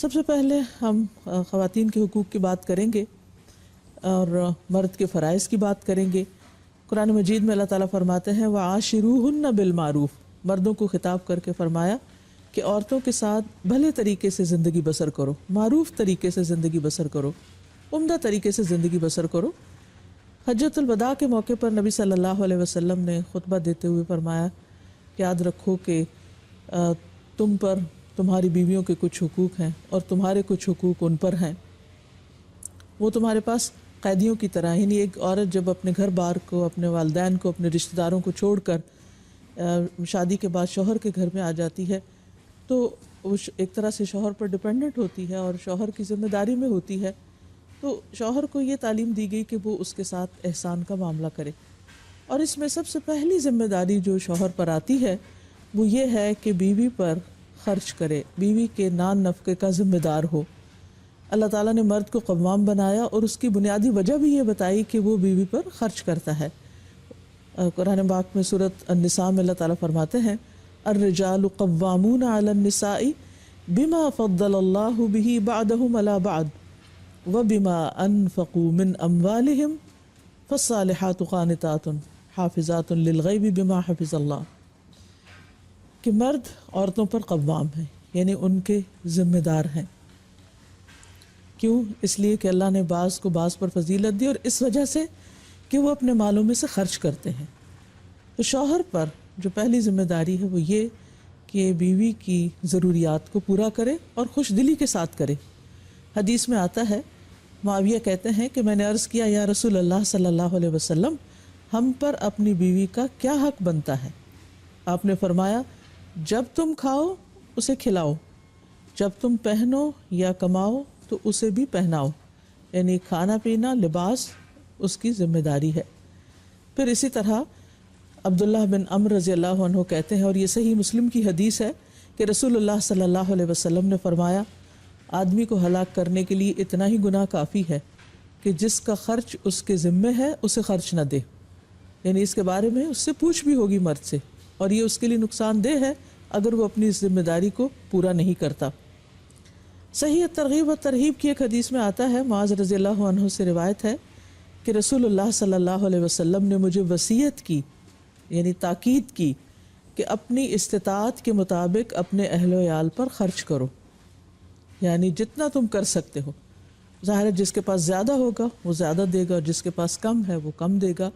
سب سے پہلے ہم خواتین کے حقوق کی بات کریں گے اور مرد کے فرائض کی بات کریں گے۔ قرآن مجید میں اللہ تعالیٰ فرماتے ہیں وَعَاشِرُوهُنَّ بِالْمَعْرُوفِ، مردوں کو خطاب کر کے فرمایا کہ عورتوں کے ساتھ بھلے طریقے سے زندگی بسر کرو، معروف طریقے سے زندگی بسر کرو، عمدہ طریقے سے زندگی بسر کرو۔ حجۃ الوداع کے موقع پر نبی صلی اللہ علیہ وسلم نے خطبہ دیتے ہوئے فرمایا یاد رکھو کہ تم پر تمہاری بیویوں کے کچھ حقوق ہیں اور تمہارے کچھ حقوق ان پر ہیں۔ وہ تمہارے پاس قیدیوں کی طرح، یعنی ایک عورت جب اپنے گھر بار کو، اپنے والدین کو، اپنے رشتہ داروں کو چھوڑ کر شادی کے بعد شوہر کے گھر میں آ جاتی ہے تو وہ ایک طرح سے شوہر پر ڈیپینڈنٹ ہوتی ہے اور شوہر کی ذمہ داری میں ہوتی ہے۔ تو شوہر کو یہ تعلیم دی گئی کہ وہ اس کے ساتھ احسان کا معاملہ کرے، اور اس میں سب سے پہلی ذمہ داری جو شوہر پر آتی ہے وہ یہ ہے کہ بیوی پر خرچ کرے، بیوی کے نان نفقے کا ذمہ دار ہو۔ اللہ تعالیٰ نے مرد کو قوام بنایا اور اس کی بنیادی وجہ بھی یہ بتائی کہ وہ بیوی پر خرچ کرتا ہے۔ قرآن پاک میں سورۃ النساء میں اللہ تعالیٰ فرماتے ہیں الرجال قوامون علی النساء بما فضل اللہ به بعضهم علی بعض وبما انفقوا من اموالهم فالصالحات قانتات حافظات للغیب بما حفظ اللہ، کہ مرد عورتوں پر قوام ہیں، یعنی ان کے ذمہ دار ہیں۔ کیوں؟ اس لیے کہ اللہ نے بعض کو بعض پر فضیلت دی، اور اس وجہ سے کہ وہ اپنے مالوں میں سے خرچ کرتے ہیں۔ تو شوہر پر جو پہلی ذمہ داری ہے وہ یہ کہ بیوی کی ضروریات کو پورا کرے اور خوش دلی کے ساتھ کرے۔ حدیث میں آتا ہے، معاویہ کہتے ہیں کہ میں نے عرض کیا یا رسول اللہ صلی اللہ علیہ وسلم، ہم پر اپنی بیوی کا کیا حق بنتا ہے؟ آپ نے فرمایا جب تم کھاؤ اسے کھلاؤ، جب تم پہنو یا کماؤ تو اسے بھی پہناؤ، یعنی کھانا پینا لباس اس کی ذمہ داری ہے۔ پھر اسی طرح عبداللہ بن عمر رضی اللہ عنہ کہتے ہیں، اور یہ صحیح مسلم کی حدیث ہے، کہ رسول اللہ صلی اللہ علیہ وسلم نے فرمایا آدمی کو ہلاک کرنے کے لیے اتنا ہی گناہ کافی ہے کہ جس کا خرچ اس کے ذمہ ہے اسے خرچ نہ دے، یعنی اس کے بارے میں اس سے پوچھ بھی ہوگی مرد سے، اور یہ اس کے لیے نقصان دہ ہے اگر وہ اپنی ذمہ داری کو پورا نہیں کرتا۔ صحیح ترغیب و ترہیب کی ایک حدیث میں آتا ہے، معاذ رضی اللہ عنہ سے روایت ہے کہ رسول اللہ صلی اللہ علیہ وسلم نے مجھے وصیت کی، یعنی تاکید کی کہ اپنی استطاعت کے مطابق اپنے اہل و عیال پر خرچ کرو، یعنی جتنا تم کر سکتے ہو۔ ظاہر ہے جس کے پاس زیادہ ہوگا وہ زیادہ دے گا اور جس کے پاس کم ہے وہ کم دے گا،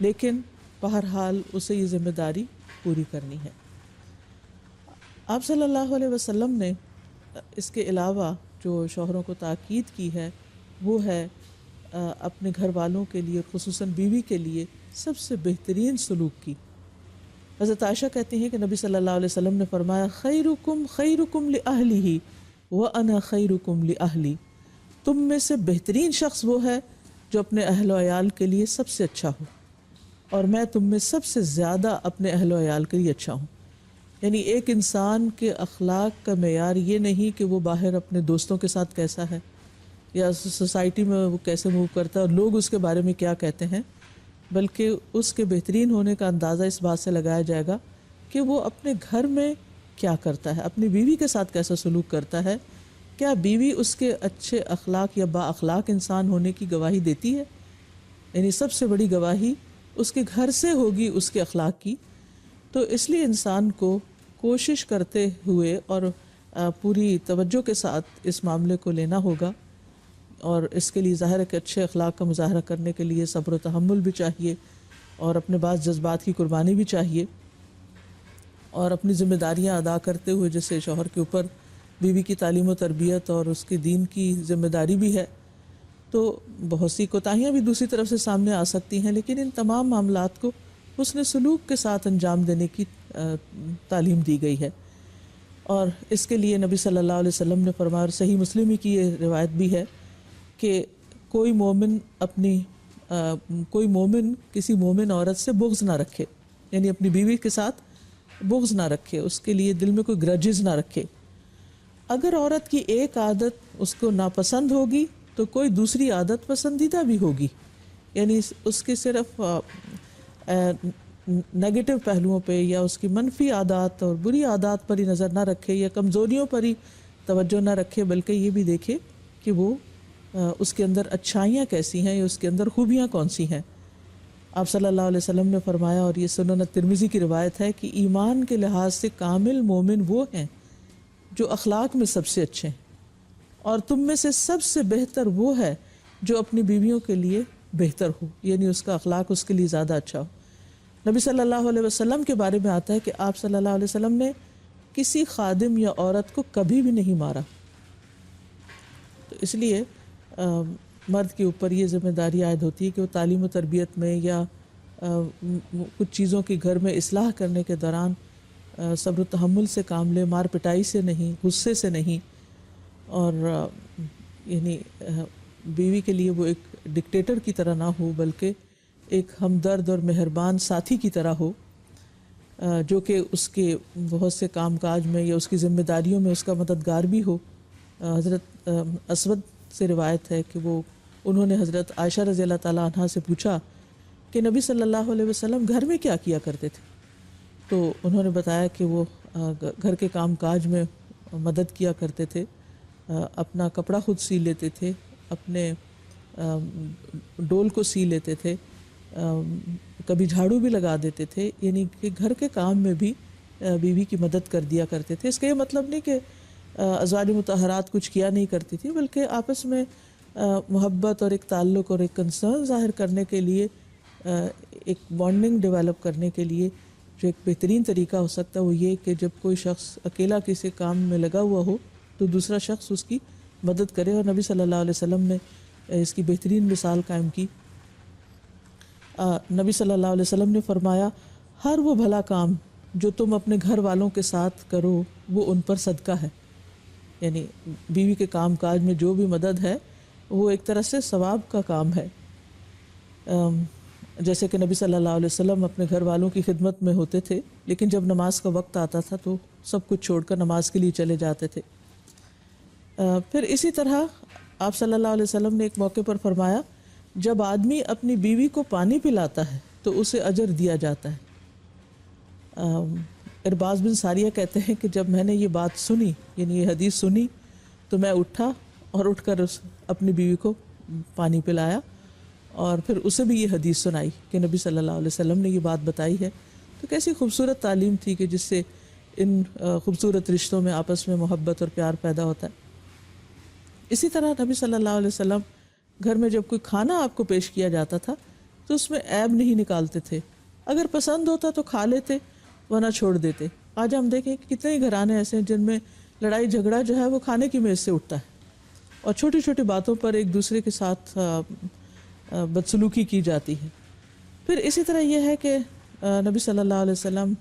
لیکن بہرحال اسے یہ ذمہ داری پوری کرنی ہے۔ آپ صلی اللہ علیہ وسلم نے اس کے علاوہ جو شوہروں کو تاکید کی ہے وہ ہے اپنے گھر والوں کے لیے، خصوصاً بیوی کے لیے سب سے بہترین سلوک کی۔ حضرت عائشہ کہتی ہیں کہ نبی صلی اللہ علیہ وسلم نے فرمایا خیرکم خیرکم لأہلہ وأنا خیرکم لأہلی، تم میں سے بہترین شخص وہ ہے جو اپنے اہل و عیال کے لیے سب سے اچھا ہو، اور میں تم میں سب سے زیادہ اپنے اہل و عیال کے لیے اچھا ہوں۔ یعنی ایک انسان کے اخلاق کا معیار یہ نہیں کہ وہ باہر اپنے دوستوں کے ساتھ کیسا ہے یا سوسائٹی میں وہ کیسے موو کرتا ہے اور لوگ اس کے بارے میں کیا کہتے ہیں، بلکہ اس کے بہترین ہونے کا اندازہ اس بات سے لگایا جائے گا کہ وہ اپنے گھر میں کیا کرتا ہے، اپنی بیوی کے ساتھ کیسا سلوک کرتا ہے، کیا بیوی اس کے اچھے اخلاق یا با اخلاق انسان ہونے کی گواہی دیتی ہے؟ یعنی سب سے بڑی گواہی اس کے گھر سے ہوگی اس کے اخلاق کی۔ تو اس لیے انسان کو کوشش کرتے ہوئے اور پوری توجہ کے ساتھ اس معاملے کو لینا ہوگا، اور اس کے لیے ظاہر ہے کہ اچھے اخلاق کا مظاہرہ کرنے کے لیے صبر و تحمل بھی چاہیے، اور اپنے بعض جذبات کی قربانی بھی چاہیے، اور اپنی ذمہ داریاں ادا کرتے ہوئے جیسے شوہر کے اوپر بیوی کی تعلیم و تربیت اور اس کے دین کی ذمہ داری بھی ہے، تو بہت سی کوتاہیاں بھی دوسری طرف سے سامنے آ سکتی ہیں، لیکن ان تمام معاملات کو حسن سلوک کے ساتھ انجام دینے کی تعلیم دی گئی ہے۔ اور اس کے لیے نبی صلی اللہ علیہ وسلم نے فرمایا، اور صحیح مسلم کی یہ روایت بھی ہے کہ کوئی مومن کسی مومن عورت سے بغض نہ رکھے، یعنی اپنی بیوی کے ساتھ بغض نہ رکھے، اس کے لیے دل میں کوئی گرجز نہ رکھے۔ اگر عورت کی ایک عادت اس کو ناپسند ہوگی تو کوئی دوسری عادت پسندیدہ بھی ہوگی، یعنی اس کے صرف نیگیٹو پہلوؤں پہ یا اس کی منفی عادات اور بری عادات پر ہی نظر نہ رکھے یا کمزوریوں پر ہی توجہ نہ رکھے بلکہ یہ بھی دیکھے کہ وہ اس کے اندر اچھائیاں کیسی ہیں یا اس کے اندر خوبیاں کون سی ہیں۔ آپ صلی اللہ علیہ وسلم نے فرمایا، اور یہ سنن ترمذی کی روایت ہے، کہ ایمان کے لحاظ سے کامل مومن وہ ہیں جو اخلاق میں سب سے اچھے ہیں، اور تم میں سے سب سے بہتر وہ ہے جو اپنی بیویوں کے لیے بہتر ہو، یعنی اس کا اخلاق اس کے لیے زیادہ اچھا ہو۔ نبی صلی اللہ علیہ وسلم کے بارے میں آتا ہے کہ آپ صلی اللہ علیہ وسلم نے کسی خادم یا عورت کو کبھی بھی نہیں مارا۔ تو اس لیے مرد کے اوپر یہ ذمہ داری عائد ہوتی ہے کہ وہ تعلیم و تربیت میں یا کچھ چیزوں کی گھر میں اصلاح کرنے کے دوران صبر و تحمل سے کام لے، مار پٹائی سے نہیں، غصے سے نہیں، اور یعنی بیوی کے لیے وہ ایک ڈکٹیٹر کی طرح نہ ہو بلکہ ایک ہمدرد اور مہربان ساتھی کی طرح ہو، جو کہ اس کے بہت سے کام کاج میں یا اس کی ذمہ داریوں میں اس کا مددگار بھی ہو۔ حضرت اسود سے روایت ہے کہ انہوں نے حضرت عائشہ رضی اللہ تعالیٰ عنہا سے پوچھا کہ نبی صلی اللہ علیہ وسلم گھر میں کیا کیا کرتے تھے؟ تو انہوں نے بتایا کہ وہ گھر کے کام کاج میں مدد کیا کرتے تھے، اپنا کپڑا خود سی لیتے تھے، اپنے ڈول کو سی لیتے تھے، کبھی جھاڑو بھی لگا دیتے تھے، یعنی کہ گھر کے کام میں بھی بیوی کی مدد کر دیا کرتے تھے۔ اس کا یہ مطلب نہیں کہ ازواج مطہرات کچھ کیا نہیں کرتی تھی، بلکہ آپس میں محبت اور ایک تعلق اور ایک کنسرن ظاہر کرنے کے لیے، ایک بانڈنگ ڈیولپ کرنے کے لیے جو ایک بہترین طریقہ ہو سکتا ہے وہ یہ کہ جب کوئی شخص اکیلا کسی کام میں لگا ہوا ہو تو دوسرا شخص اس کی مدد کرے، اور نبی صلی اللہ علیہ وسلم نے اس کی بہترین مثال قائم کی۔ نبی صلی اللہ علیہ وسلم نے فرمایا، ہر وہ بھلا کام جو تم اپنے گھر والوں کے ساتھ کرو وہ ان پر صدقہ ہے، یعنی بیوی کے کام کاج میں جو بھی مدد ہے وہ ایک طرح سے ثواب کا کام ہے۔ جیسے کہ نبی صلی اللہ علیہ وسلم اپنے گھر والوں کی خدمت میں ہوتے تھے، لیکن جب نماز کا وقت آتا تھا تو سب کچھ چھوڑ کر نماز کے لیے چلے جاتے تھے۔ پھر اسی طرح آپ صلی اللہ علیہ وسلم نے ایک موقع پر فرمایا، جب آدمی اپنی بیوی کو پانی پلاتا ہے تو اسے اجر دیا جاتا ہے۔ ارباز بن ساریہ کہتے ہیں کہ جب میں نے یہ بات سنی، یعنی یہ حدیث سنی، تو میں اٹھا اور اٹھ کر اپنی بیوی کو پانی پلایا، اور پھر اسے بھی یہ حدیث سنائی کہ نبی صلی اللہ علیہ وسلم نے یہ بات بتائی ہے۔ تو کیسی خوبصورت تعلیم تھی کہ جس سے ان خوبصورت رشتوں میں آپس میں محبت اور پیار پیدا ہوتا ہے۔ اسی طرح نبی صلی اللہ علیہ وسلم گھر میں جب کوئی کھانا آپ کو پیش کیا جاتا تھا تو اس میں عیب نہیں نکالتے تھے، اگر پسند ہوتا تو کھا لیتے ورنہ چھوڑ دیتے۔ آج ہم دیکھیں کہ کتنے ہی گھرانے ایسے ہیں جن میں لڑائی جھگڑا جو ہے وہ کھانے کی میز سے اٹھتا ہے، اور چھوٹی چھوٹی باتوں پر ایک دوسرے کے ساتھ بدسلوکی کی جاتی ہے۔ پھر اسی طرح یہ ہے کہ نبی صلی اللہ علیہ وسلم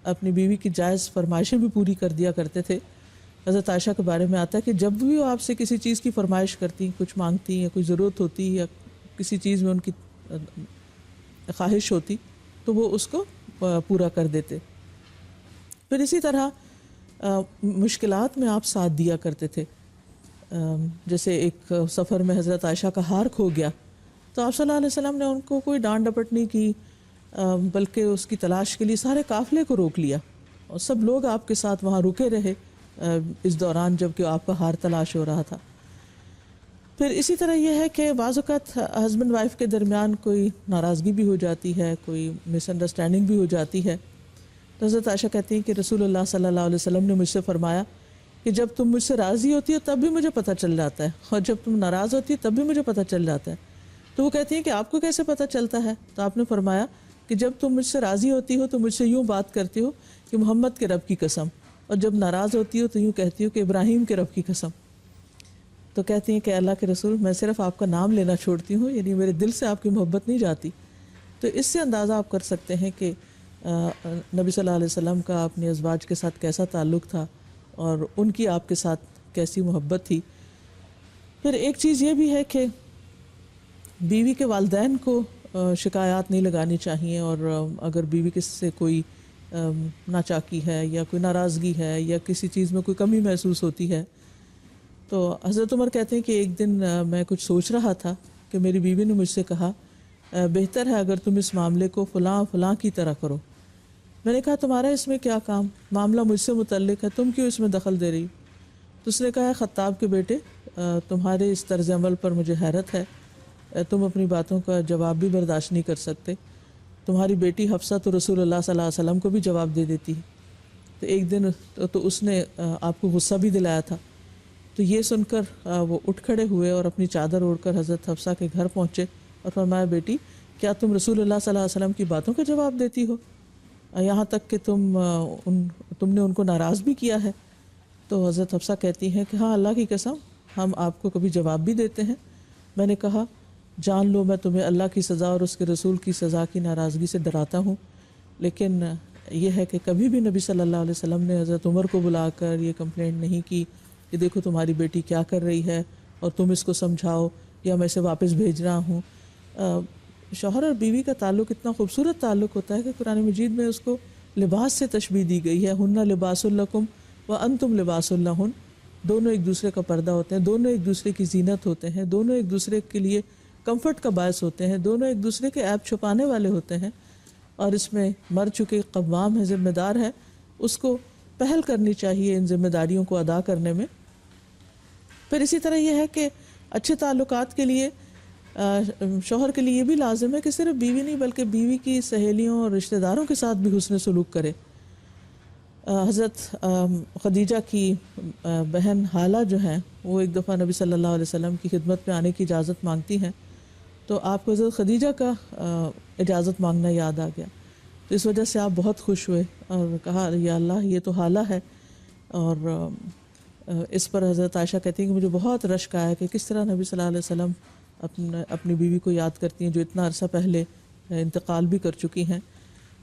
اپنی بیوی کی جائز فرمائشیں بھی پوری کر دیا کرتے تھے۔ حضرت عائشہ کے بارے میں آتا ہے کہ جب بھی وہ آپ سے کسی چیز کی فرمائش کرتی، کچھ مانگتی یا کوئی ضرورت ہوتی یا کسی چیز میں ان کی خواہش ہوتی تو وہ اس کو پورا کر دیتے۔ پھر اسی طرح مشکلات میں آپ ساتھ دیا کرتے تھے۔ جیسے ایک سفر میں حضرت عائشہ کا ہار کھو گیا تو آپ صلی اللہ علیہ وسلم نے ان کو کوئی ڈانٹ ڈپٹ نہیں کی، بلکہ اس کی تلاش کے لیے سارے قافلے کو روک لیا، اور سب لوگ آپ کے ساتھ وہاں رکے رہے اس دوران جب کہ آپ کا ہار تلاش ہو رہا تھا۔ پھر اسی طرح یہ ہے کہ بعض اوقات ہسبینڈ وائف کے درمیان کوئی ناراضگی بھی ہو جاتی ہے، کوئی مس انڈرسٹینڈنگ بھی ہو جاتی ہے، تو حضرت عائشہ کہتی ہیں کہ رسول اللہ صلی اللہ علیہ وسلم نے مجھ سے فرمایا کہ جب تم مجھ سے راضی ہوتی ہو تب بھی مجھے پتہ چل جاتا ہے، اور جب تم ناراض ہوتی ہو تب بھی مجھے پتہ چل جاتا ہے۔ تو وہ کہتی ہیں کہ آپ کو کیسے پتہ چلتا ہے؟ تو آپ نے فرمایا کہ جب تم مجھ سے راضی ہوتی ہو تو مجھ سے یوں بات کرتی ہو کہ محمد کے رب کی قسم، اور جب ناراض ہوتی ہو تو یوں کہتی ہو کہ ابراہیم کے رب کی قسم۔ تو کہتی ہیں کہ اللہ کے رسول، میں صرف آپ کا نام لینا چھوڑتی ہوں، یعنی میرے دل سے آپ کی محبت نہیں جاتی۔ تو اس سے اندازہ آپ کر سکتے ہیں کہ نبی صلی اللہ علیہ وسلم کا اپنے ازواج کے ساتھ کیسا تعلق تھا اور ان کی آپ کے ساتھ کیسی محبت تھی۔ پھر ایک چیز یہ بھی ہے کہ بیوی کے والدین کو شکایات نہیں لگانی چاہیے، اور اگر بیوی کے سے کوئی ناچاکی ہے یا کوئی ناراضگی ہے یا کسی چیز میں کوئی کمی محسوس ہوتی ہے، تو حضرت عمر کہتے ہیں کہ ایک دن میں کچھ سوچ رہا تھا کہ میری بیوی نے مجھ سے کہا، بہتر ہے اگر تم اس معاملے کو فلاں فلاں کی طرح کرو، میں نے کہا تمہارا اس میں کیا کام، معاملہ مجھ سے متعلق ہے، تم کیوں اس میں دخل دے رہی؟ تو اس نے کہا خطاب کے بیٹے تمہارے اس طرز عمل پر مجھے حیرت ہے، تم اپنی باتوں کا جواب بھی برداشت نہیں کر سکتے، تمہاری بیٹی حفصہ تو رسول اللہ صلی اللہ علیہ وسلم کو بھی جواب دے دیتی ہے۔ تو ایک دن تو اس نے آپ کو غصہ بھی دلایا تھا۔ تو یہ سن کر وہ اٹھ کھڑے ہوئے اور اپنی چادر اوڑھ کر حضرت حفصہ کے گھر پہنچے اور فرمایا بیٹی کیا تم رسول اللہ صلی اللہ علیہ وسلم کی باتوں کا جواب دیتی ہو، یہاں تک کہ تم نے ان کو ناراض بھی کیا ہے؟ تو حضرت حفصہ کہتی ہیں کہ ہاں اللہ کی قسم ہم آپ کو کبھی جواب بھی دیتے ہیں۔ میں نے کہا جان لو میں تمہیں اللہ کی سزا اور اس کے رسول کی سزا کی ناراضگی سے ڈراتا ہوں، لیکن یہ ہے کہ کبھی بھی نبی صلی اللہ علیہ وسلم نے حضرت عمر کو بلا کر یہ کمپلینٹ نہیں کی کہ دیکھو تمہاری بیٹی کیا کر رہی ہے اور تم اس کو سمجھاؤ یا میں اسے واپس بھیج رہا ہوں۔ شوہر اور بیوی کا تعلق اتنا خوبصورت تعلق ہوتا ہے کہ قرآن مجید میں اس کو لباس سے تشبیہ دی گئی ہے، ہن لباس لکم وانتم لباس لہن، دونوں ایک دوسرے کا پردہ ہوتے ہیں، دونوں ایک دوسرے کی زینت ہوتے ہیں، دونوں ایک دوسرے کے لیے کمفرٹ کا باعث ہوتے ہیں، دونوں ایک دوسرے کے عیب چھپانے والے ہوتے ہیں، اور اس میں مر چکے قوام ہے، ذمہ دار ہے، اس کو پہل کرنی چاہیے ان ذمہ داریوں کو ادا کرنے میں۔ پھر اسی طرح یہ ہے کہ اچھے تعلقات کے لیے شوہر کے لیے یہ بھی لازم ہے کہ صرف بیوی نہیں بلکہ بیوی کی سہیلیوں اور رشتہ داروں کے ساتھ بھی حسن سلوک کرے۔ حضرت خدیجہ کی بہن حالہ جو ہیں وہ ایک دفعہ نبی صلی اللہ علیہ وسلم کی خدمت میں آنے کی اجازت مانگتی ہیں، تو آپ کو حضرت خدیجہ کا اجازت مانگنا یاد آ گیا، تو اس وجہ سے آپ بہت خوش ہوئے اور کہا یا اللہ یہ تو حالہ ہے۔ اور اس پر حضرت عائشہ کہتی ہیں کہ مجھے بہت رشک آیا کہ کس طرح نبی صلی اللہ علیہ وسلم اپنی بیوی کو یاد کرتی ہیں جو اتنا عرصہ پہلے انتقال بھی کر چکی ہیں۔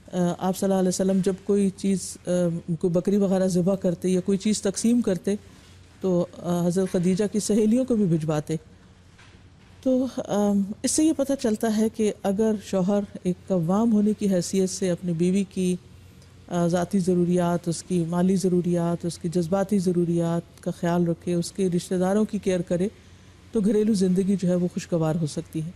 آپ صلی اللہ علیہ وسلم جب کوئی چیز کوئی بکری وغیرہ ذبح کرتے یا کوئی چیز تقسیم کرتے تو حضرت خدیجہ کی سہیلیوں کو بھی بھجواتے۔ تو اس سے یہ پتہ چلتا ہے کہ اگر شوہر ایک قوام ہونے کی حیثیت سے اپنی بیوی کی ذاتی ضروریات، اس کی مالی ضروریات، اس کی جذباتی ضروریات کا خیال رکھے، اس کے رشتہ داروں کی کیئر کرے، تو گھریلو زندگی جو ہے وہ خوشگوار ہو سکتی ہے۔